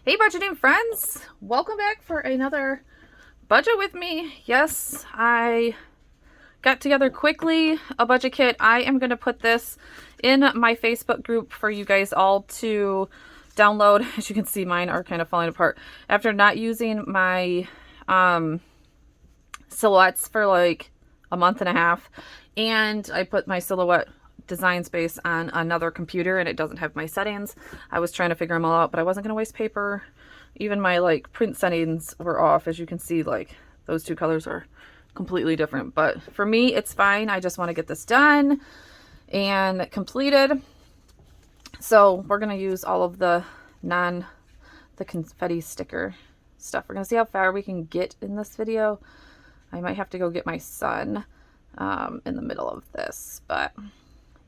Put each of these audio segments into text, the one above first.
Hey budgeting friends, welcome back for another budget with me. Yes, I got together quickly a budget kit. I am going to put this in my Facebook group for you guys all to download. As you can see, mine are kind of falling apart after not using my silhouettes for like a month and a half, and I put my silhouette design space on another computer and it doesn't have my settings. I was trying to figure them all out, but I wasn't going to waste paper. Even my like print settings were off. As you can see, like those two colors are completely different, but for me it's fine. I just want to get this done and completed. So we're going to use all of the confetti sticker stuff. We're going to see how far we can get in this video. I might have to go get my son in the middle of this, but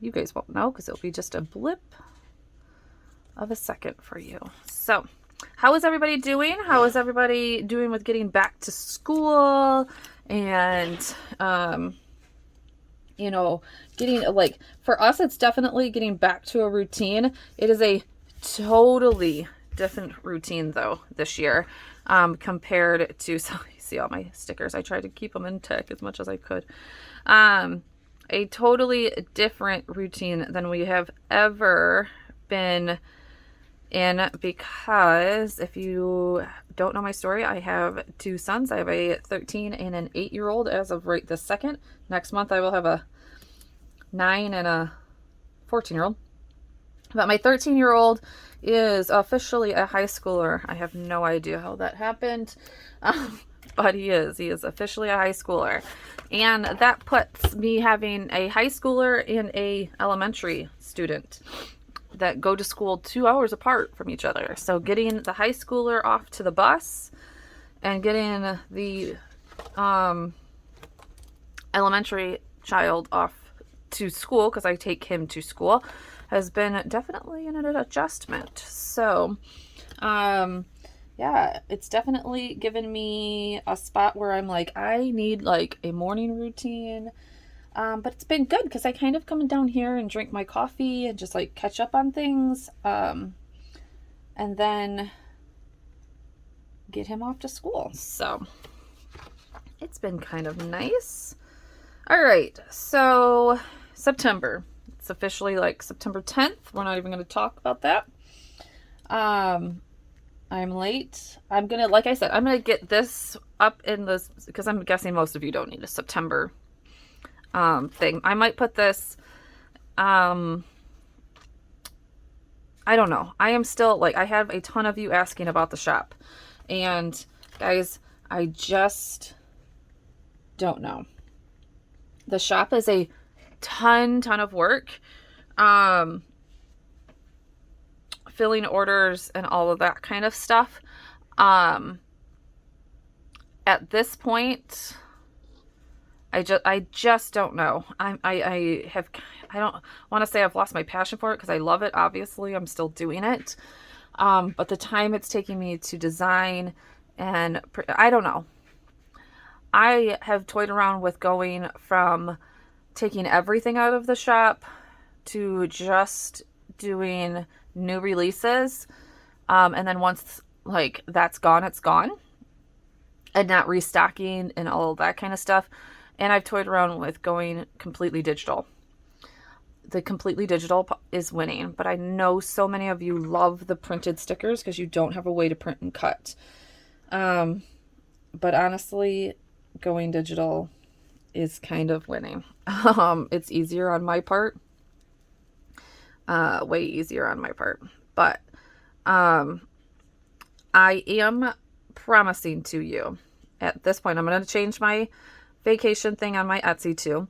you guys won't know because it'll be just a blip of a second for you. So how is everybody doing? How is everybody doing with getting back to school and, you know, getting like, for us, it's definitely getting back to a routine. It is a totally different routine though this year compared to, so you see all my stickers. I tried to keep them intact as much as I could. A totally different routine than we have ever been in, because if you don't know my story, I have two sons. I have a 13 and an 8-year-old as of right this second. Next month I will have a 9 and a 14-year-old. But my 13-year-old is officially a high schooler. I have no idea how that happened. But he is officially a high schooler, and that puts me having a high schooler and a elementary student that go to school 2 hours apart from each other. So getting the high schooler off to the bus and getting the elementary child off to school, because I take him to school, has been definitely an adjustment. So yeah, it's definitely given me a spot where I'm like, I need like a morning routine. But it's been good because I kind of come down here and drink my coffee and just like catch up on things. And then get him off to school. So it's been kind of nice. All right. So September, it's officially like September 10th. We're not even going to talk about that. I'm late. I'm going to, like I said, I'm going to get this up in this, because I'm guessing most of you don't need a September thing. I might put this, I don't know. I am still, like, I have a ton of you asking about the shop. And guys, I just don't know. The shop is a ton of work. Filling orders and all of that kind of stuff. At this point, I just don't know. I don't want to say I've lost my passion for it, because I love it. Obviously, I'm still doing it. But the time it's taking me to design and I don't know. I have toyed around with going from taking everything out of the shop to just doing new releases, and then once like that's gone, it's gone, and not restocking and all of that kind of stuff. And I've toyed around with going completely digital. The completely digital is winning, but I know so many of you love the printed stickers because you don't have a way to print and cut. But honestly, going digital is kind of winning. It's easier on my part. Way easier on my part. But I am promising to you at this point, I'm going to change my vacation thing on my Etsy too.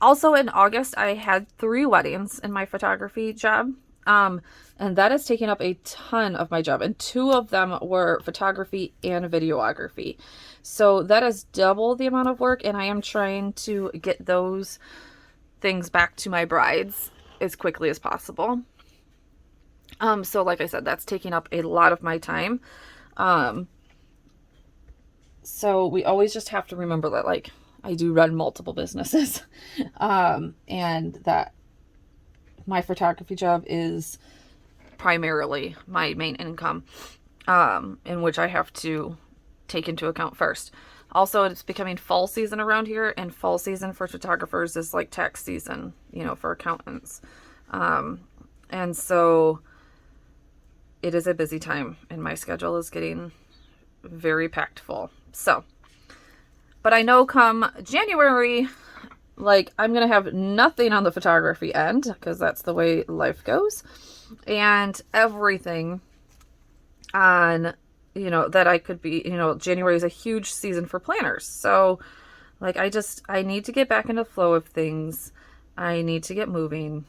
Also in August, I had 3 weddings in my photography job. And that is taking up a ton of my job. And 2 of them were photography and videography. So that is double the amount of work. And I am trying to get those things back to my brides as quickly as possible. So like I said, that's taking up a lot of my time. So we always just have to remember that, like, I do run multiple businesses, and that my photography job is primarily my main income, in which I have to take into account first. Also, it's becoming fall season around here, and fall season for photographers is like tax season, you know, for accountants. And so it is a busy time, and my schedule is getting very packed full. So, but I know come January, like, I'm going to have nothing on the photography end, because that's the way life goes, and everything on, you know, that I could be, you know, January is a huge season for planners. So, like, I need to get back into the flow of things. I need to get moving.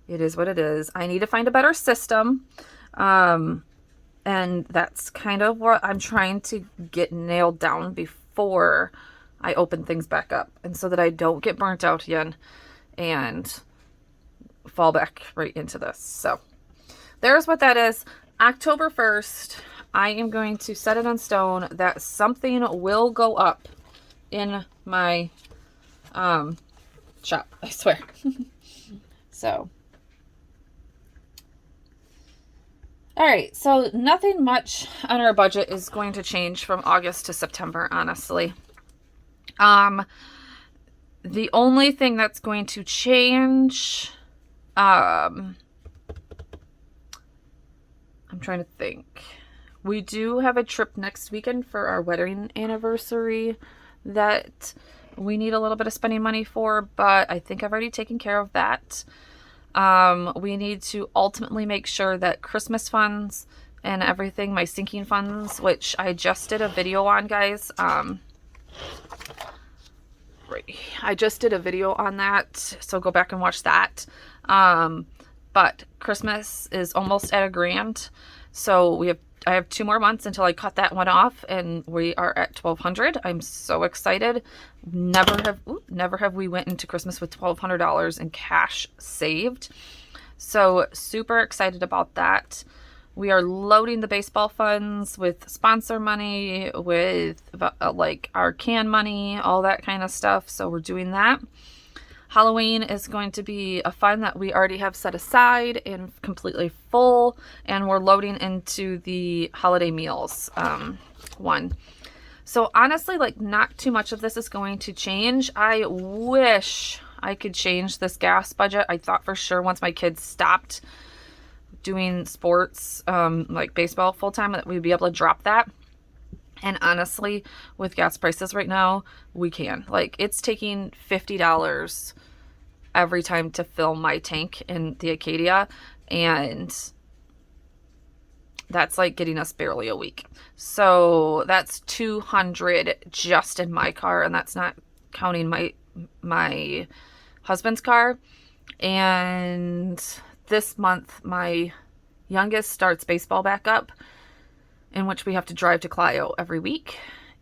It is what it is. I need to find a better system. And that's kind of what I'm trying to get nailed down before I open things back up. And so that I don't get burnt out again and fall back right into this. So there's what that is. October 1st, I am going to set it in stone that something will go up in my shop, I swear. So, all right, so nothing much on our budget is going to change from August to September, honestly. The only thing that's going to change, I'm trying to think. We do have a trip next weekend for our wedding anniversary that we need a little bit of spending money for, but I think I've already taken care of that. We need to ultimately make sure that Christmas funds and everything, my sinking funds, which I just did a video on, guys. I just did a video on that, so go back and watch that. But Christmas is almost at $1,000, so I have 2 more months until I cut that one off, and we are at $1,200. I'm so excited. Never have we went into Christmas with $1,200 in cash saved. So super excited about that. We are loading the baseball funds with sponsor money, with like our can money, all that kind of stuff. So we're doing that. Halloween is going to be a fund that we already have set aside and completely full, and we're loading into the holiday meals one. So honestly, like, not too much of this is going to change. I wish I could change this gas budget. I thought for sure once my kids stopped doing sports, like baseball full time, that we'd be able to drop that. And honestly, with gas prices right now, we can. Like, it's taking $50 every time to fill my tank in the Acadia, and that's like getting us barely a week. So that's $200 just in my car, and that's not counting my husband's car. And this month, my youngest starts baseball back up, in which we have to drive to Clio every week.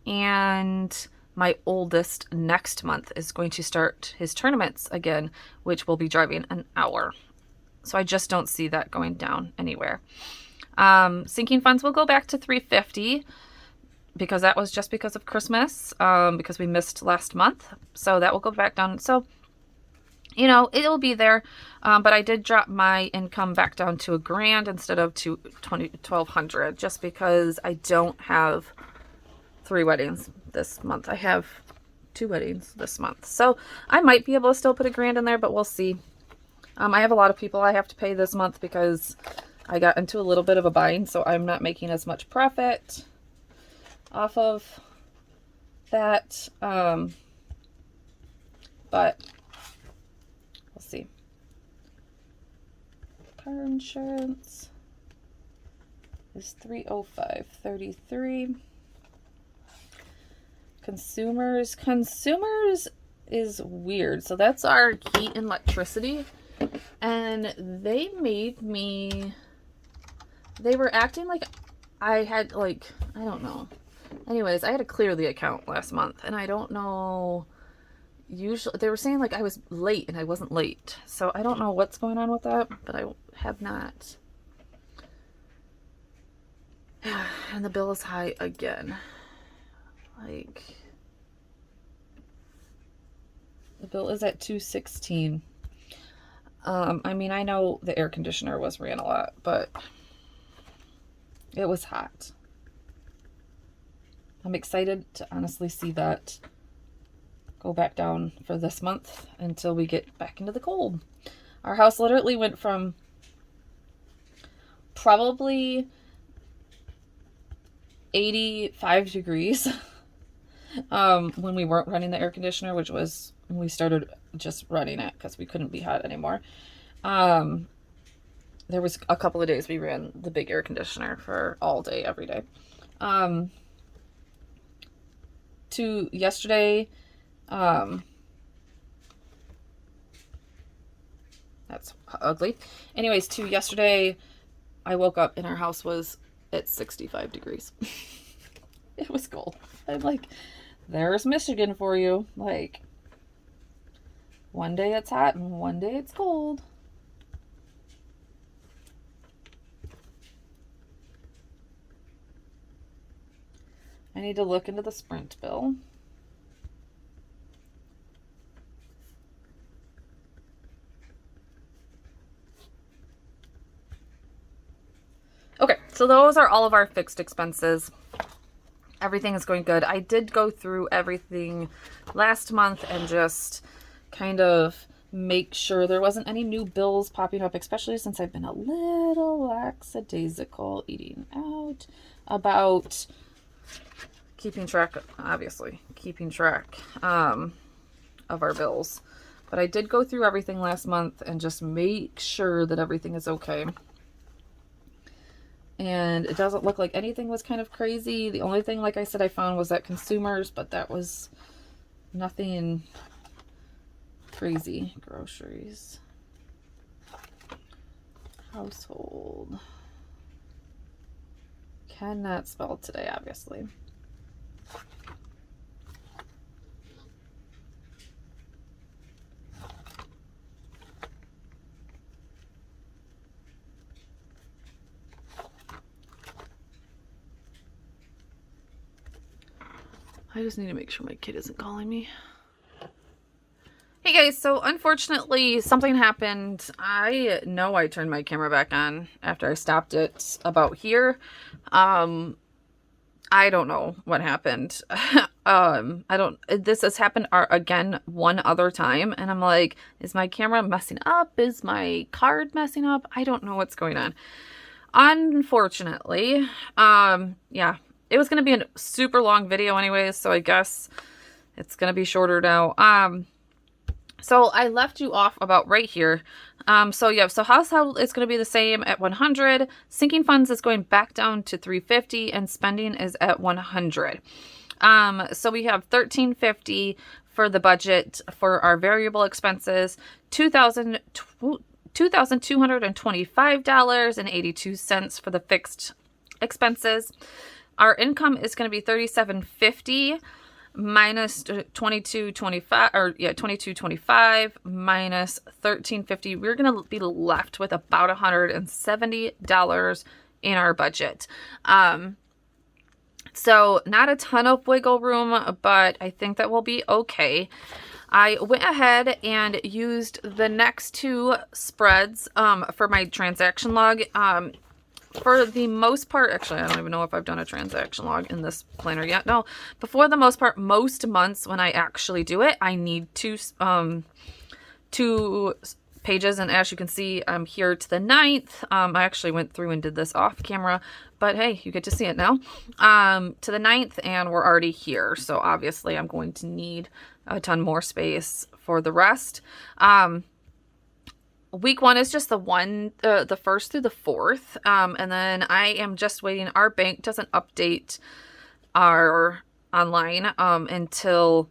And my oldest next month is going to start his tournaments again, which will be driving an hour. So I just don't see that going down anywhere. Sinking funds will go back to $350 because that was just because of Christmas, because we missed last month. So that will go back down. So, you know, it'll be there. But I did drop my income back down to $1,000 instead of to $1,200, just because I don't have 3 weddings this month. I have 2 weddings this month. So I might be able to still put $1,000 in there, but we'll see. I have a lot of people I have to pay this month because I got into a little bit of a bind, so I'm not making as much profit off of that. But we'll see. Car insurance is $305.33. Consumers is weird. So that's our heat and electricity. And they were acting like I had, like, I don't know. Anyways, I had to clear the account last month, and I don't know. Usually, they were saying like I was late, and I wasn't late. So I don't know what's going on with that, but I have not. And the bill is high again. Like, the bill is at $216. I mean, I know the air conditioner ran a lot, but it was hot. I'm excited to honestly see that go back down for this month until we get back into the cold. Our house literally went from probably 85 degrees when we weren't running the air conditioner, which was when we started just running it because we couldn't be hot anymore. There was a couple of days we ran the big air conditioner for all day, every day. To yesterday, that's ugly. Anyways, to yesterday, I woke up and our house was at 65 degrees. It was cold. I'm like, there's Michigan for you. Like, one day it's hot and one day it's cold. I need to look into the Sprint bill. Okay, so those are all of our fixed expenses. Everything is going good. I did go through everything last month and just kind of make sure there wasn't any new bills popping up, especially since I've been a little lackadaisical eating out about keeping track, obviously, keeping track of our bills. But I did go through everything last month and just make sure that everything is okay. And it doesn't look like anything was kind of crazy. The only thing, like I said, I found was that consumers, but that was nothing crazy. Groceries. Household. Cannot spell today, obviously. I just need to make sure my kid isn't calling me. Hey guys, so unfortunately something happened. I know I turned my camera back on after I stopped it about here. I don't know what happened. This has happened again one other time, and I'm like, is my camera messing up? Is my card messing up? I don't know what's going on. Unfortunately, yeah, it was going to be a super long video anyways, so I guess it's going to be shorter now. So I left you off about right here. So yeah, so household is going to be the same at 100. Sinking funds is going back down to 350, and spending is at 100. So we have 1350 for the budget for our variable expenses, $2,225.82 for the fixed expenses. Our income is going to be $37.50 minus $22.25, or yeah, $22.25 minus $13.50. We're going to be left with about $170 in our budget. So not a ton of wiggle room, but I think that will be okay. I went ahead and used the next two spreads for my transaction log. For the most part, actually, I don't even know if I've done a transaction log in this planner yet. No, but for the most part, most months when I actually do it, I need two pages. And as you can see, I'm here to the 9th. I actually went through and did this off camera, but hey, you get to see it now. To the 9th, and we're already here. So obviously I'm going to need a ton more space for the rest. Week 1 is just the 1st through the 4th. And then I am just waiting. Our bank doesn't update our online until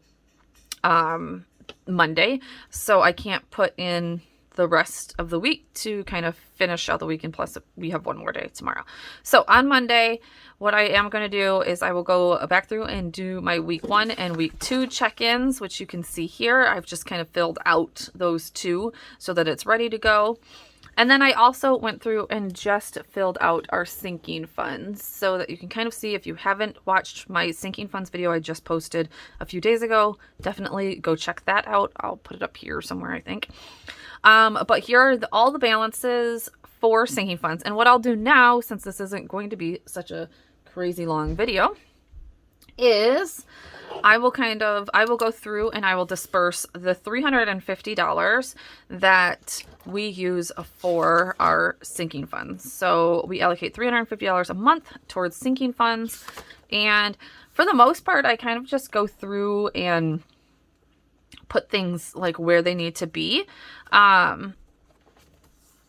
Monday. So I can't put in the rest of the week to kind of finish out the week. And plus we have one more day tomorrow. So on Monday, what I am going to do is I will go back through and do my week 1 and week 2 check-ins, which you can see here. I've just kind of filled out those two so that it's ready to go. And then I also went through and just filled out our sinking funds so that you can kind of see. If you haven't watched my sinking funds video I just posted a few days ago, definitely go check that out. I'll put it up here somewhere, I think. But here are all the balances for sinking funds. And what I'll do now, since this isn't going to be such a crazy long video, is I will go through and I will disperse the $350 that we use for our sinking funds. So we allocate $350 a month towards sinking funds. And for the most part, I kind of just go through and put things like where they need to be,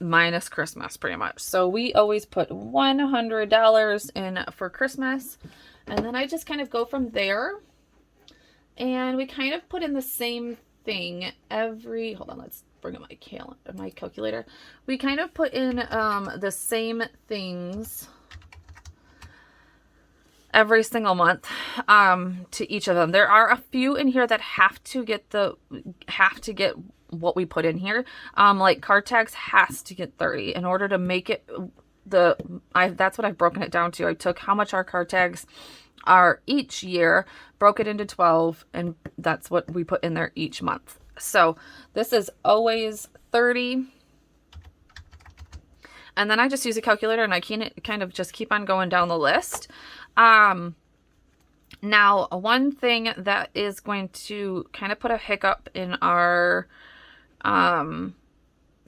minus Christmas pretty much. So we always put $100 in for Christmas. And then I just kind of go from there. And we kind of put in the same thing every, hold on, let's bring up my calculator. We kind of put in the same things every single month to each of them. There are a few in here that have to get what we put in here. Like card tags has to get 30 in order to make it that's what I've broken it down to. I took how much our card tags are each year, broke it into 12, and that's what we put in there each month. So this is always 30. And then I just use a calculator and I can kind of just keep on going down the list. Now, one thing that is going to kind of put a hiccup in our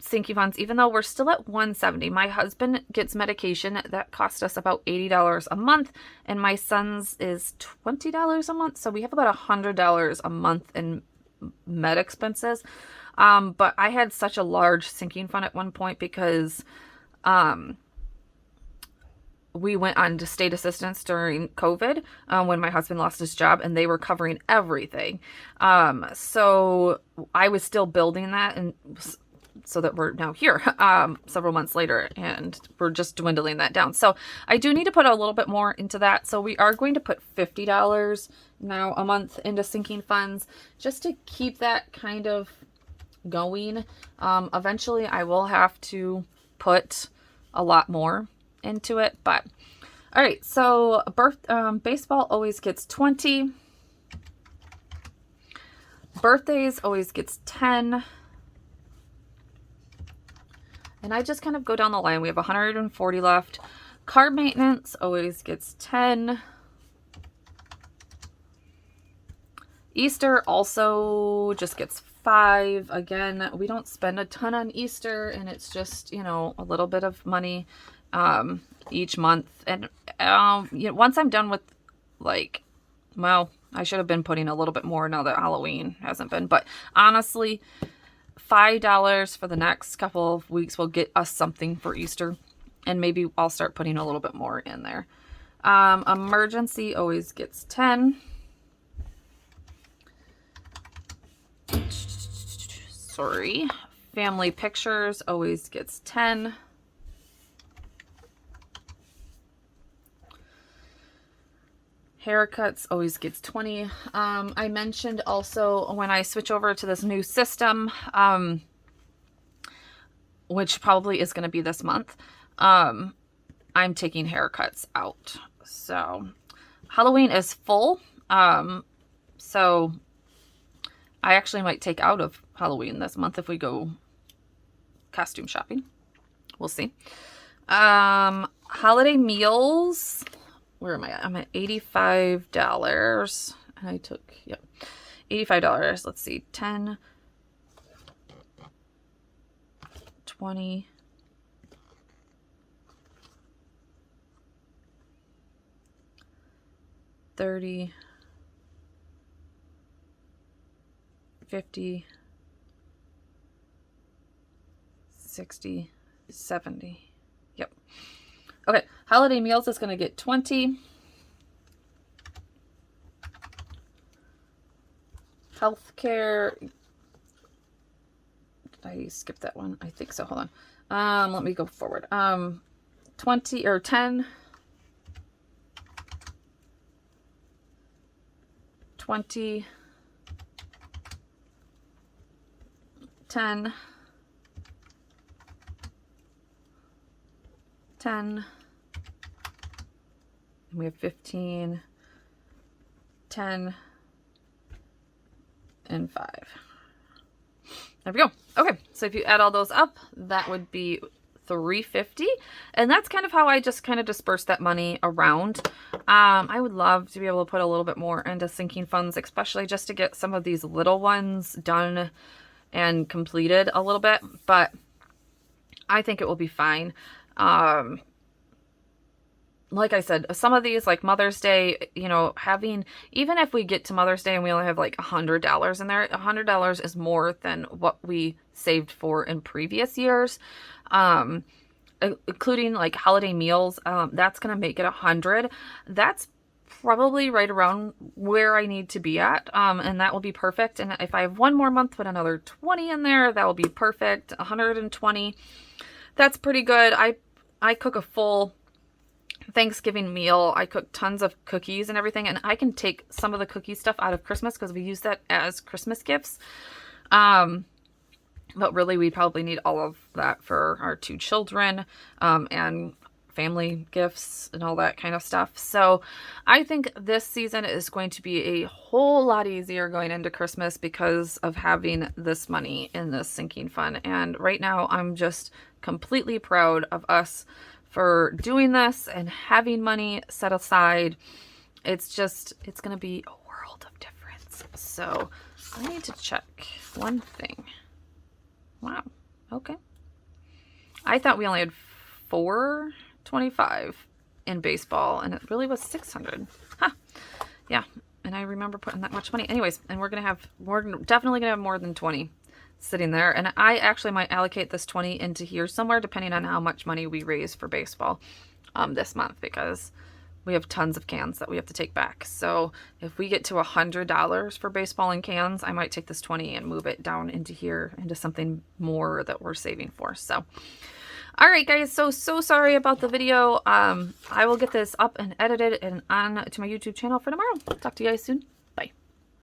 sinking funds, even though we're still at 170. My husband gets medication that cost us about $80 a month, and my son's is $20 a month. So we have about $100 a month in med expenses. But I had such a large sinking fund at one point because we went on to state assistance during COVID when my husband lost his job, and they were covering everything. So I was still building that, and so that we're now here several months later, and we're just dwindling that down. So I do need to put a little bit more into that. So we are going to put $50 now a month into sinking funds just to keep that kind of going. Eventually I will have to put a lot more into it, but all right. So baseball always gets 20. Birthdays always gets 10. And I just kind of go down the line. We have 140 left. Car maintenance always gets 10. Easter also just gets 5. Again, we don't spend a ton on Easter, and it's just, you know, a little bit of money each month. And you know, once I'm done with, like, well, I should have been putting a little bit more now that Halloween hasn't been. But honestly, $5 for the next couple of weeks will get us something for Easter, and maybe I'll start putting a little bit more in there. Emergency always gets 10. Sorry. Family pictures always gets 10. Haircuts always gets 20. I mentioned also when I switch over to this new system, which probably is going to be this month, I'm taking haircuts out. So Halloween is full. So I actually might take out of Halloween this month if we go costume shopping. We'll see. Holiday meals. Where am I at? I'm at $85. And I took, yep, $85. Let's see, 10, 20, 30, 50, 60, 70. Yep. Okay, holiday meals is going to get 20. Healthcare. Did I skip that one? I think so. Hold on. Let me go forward. 20 or 10. 20. 10. 10. And we have 15, 10, and 5. There we go. Okay, so if you add all those up, that would be $350, and that's kind of how I just kind of disperse that money around. I would love to be able to put a little bit more into sinking funds, especially just to get some of these little ones done and completed a little bit, but I think it will be fine. Like I said, some of these, like Mother's Day, you know, having, even if we get to Mother's Day and we only have like $100 in there, $100 is more than what we saved for in previous years. Including like holiday meals, that's going to make it 100. That's probably right around where I need to be at. And that will be perfect. And if I have one more month, put another 20 in there, that will be perfect. 120. That's pretty good. I cook a full Thanksgiving meal. I cook tons of cookies and everything, and I can take some of the cookie stuff out of Christmas because we use that as Christmas gifts. But really we probably need all of that for our 2 children, and family gifts and all that kind of stuff. So I think this season is going to be a whole lot easier going into Christmas because of having this money in this sinking fund. And right now I'm just completely proud of us for doing this and having money set aside. It's going to be a world of difference. So I need to check one thing. Wow. Okay. I thought we only had 425 in baseball, and it really was 600. Huh. Yeah. And I remember putting that much money. Anyways, and we're definitely gonna have more than 20 sitting there. And I actually might allocate this 20 into here somewhere, depending on how much money we raise for baseball this month, because we have tons of cans that we have to take back. So if we get to $100 for baseball and cans, I might take this 20 and move it down into here, into something more that we're saving for. So, all right, guys. So sorry about the video. I will get this up and edited and on to my YouTube channel for tomorrow. Talk to you guys soon.